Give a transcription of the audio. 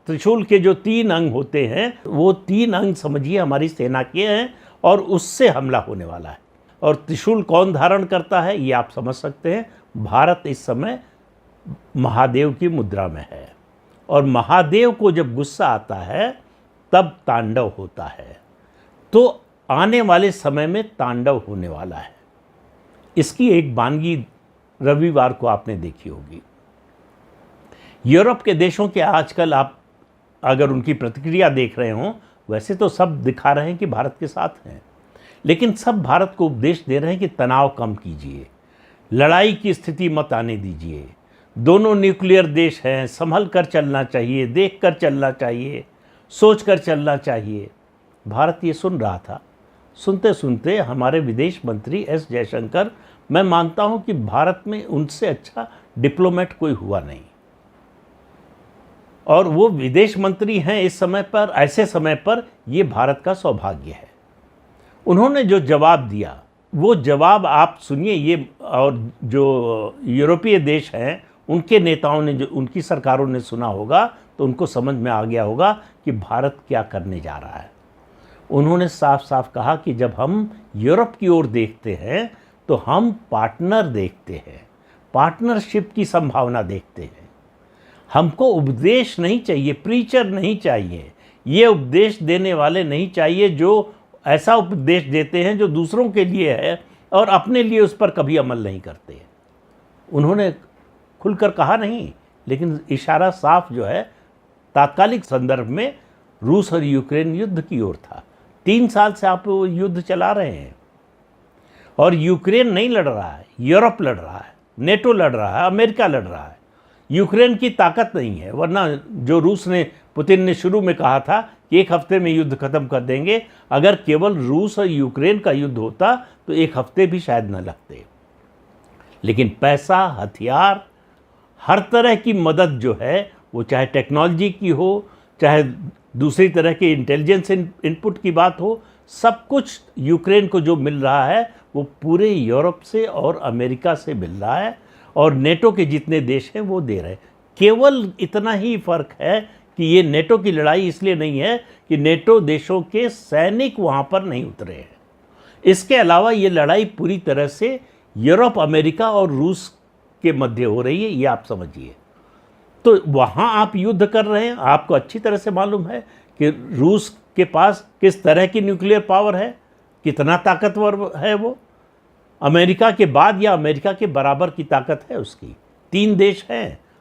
त्रिशूल के जो 3 अंग होते हैं, वो 3 अंग समझिए हमारी सेना के हैं और उससे हमला होने वाला है। और त्रिशूल कौन धारण करता है ये आप समझ सकते हैं। भारत इस समय महादेव की मुद्रा में है और महादेव को जब गुस्सा आता है तब तांडव होता है। तो आने वाले समय में तांडव होने वाला है। इसकी एक वानगी रविवार को आपने देखी होगी। यूरोप के देशों के आजकल आप अगर उनकी प्रतिक्रिया देख रहे हों, वैसे तो सब दिखा रहे हैं कि भारत के साथ हैं, लेकिन सब भारत को उपदेश दे रहे हैं कि तनाव कम कीजिए, लड़ाई की स्थिति मत आने दीजिए, दोनों न्यूक्लियर देश हैं, संभल कर चलना चाहिए, देख कर चलना चाहिए, सोच कर चलना चाहिए। भारत ये सुन रहा था। सुनते सुनते हमारे विदेश मंत्री एस जयशंकर, मैं मानता हूं कि भारत में उनसे अच्छा डिप्लोमेट कोई हुआ नहीं, और वो विदेश मंत्री हैं इस समय पर, ऐसे समय पर ये भारत का सौभाग्य है। उन्होंने जो जवाब दिया वो जवाब आप सुनिए। ये और जो यूरोपीय देश हैं उनके नेताओं ने, जो उनकी सरकारों ने सुना होगा तो उनको समझ में आ गया होगा कि भारत क्या करने जा रहा है। उन्होंने साफ साफ कहा कि जब हम यूरोप की ओर देखते हैं तो हम पार्टनर देखते हैं, पार्टनरशिप की संभावना देखते हैं। हमको उपदेश नहीं चाहिए, प्रीचर नहीं चाहिए, ये उपदेश देने वाले नहीं चाहिए जो ऐसा उपदेश देते हैं जो दूसरों के लिए है और अपने लिए उस पर कभी अमल नहीं करते। उन्होंने खुलकर कहा नहीं, लेकिन इशारा साफ जो है तात्कालिक संदर्भ में रूस और यूक्रेन युद्ध की ओर था। 3 साल से आप वो युद्ध चला रहे हैं और यूक्रेन नहीं लड़ रहा है, यूरोप लड़ रहा है, नेटो लड़ रहा है, अमेरिका लड़ रहा है। यूक्रेन की ताकत नहीं है, वरना जो रूस ने, पुतिन ने शुरू में कहा था कि 1 हफ्ते में युद्ध खत्म कर देंगे, अगर केवल रूस और यूक्रेन का युद्ध होता तो 1 हफ्ते भी शायद न लगते। लेकिन पैसा, हथियार, हर तरह की मदद जो है, वो चाहे टेक्नोलॉजी की हो, चाहे दूसरी तरह के इंटेलिजेंस इनपुट की बात हो, सब कुछ यूक्रेन को जो मिल रहा है वो पूरे यूरोप से और अमेरिका से मिल रहा है और नेटो के जितने देश हैं वो दे रहे हैं। केवल इतना ही फ़र्क है कि ये नेटो की लड़ाई इसलिए नहीं है कि नेटो देशों के सैनिक वहाँ पर नहीं उतरे हैं। इसके अलावा ये लड़ाई पूरी तरह से यूरोप, अमेरिका और रूस के मध्य हो रही है, ये आप समझिए। तो वहाँ आप युद्ध कर रहे हैं। आपको अच्छी तरह से मालूम है कि रूस के पास किस तरह की न्यूक्लियर पावर है, कितना ताकतवर है वो। अमेरिका के बाद या अमेरिका के बराबर की ताकत है उसकी। 3 देश हैं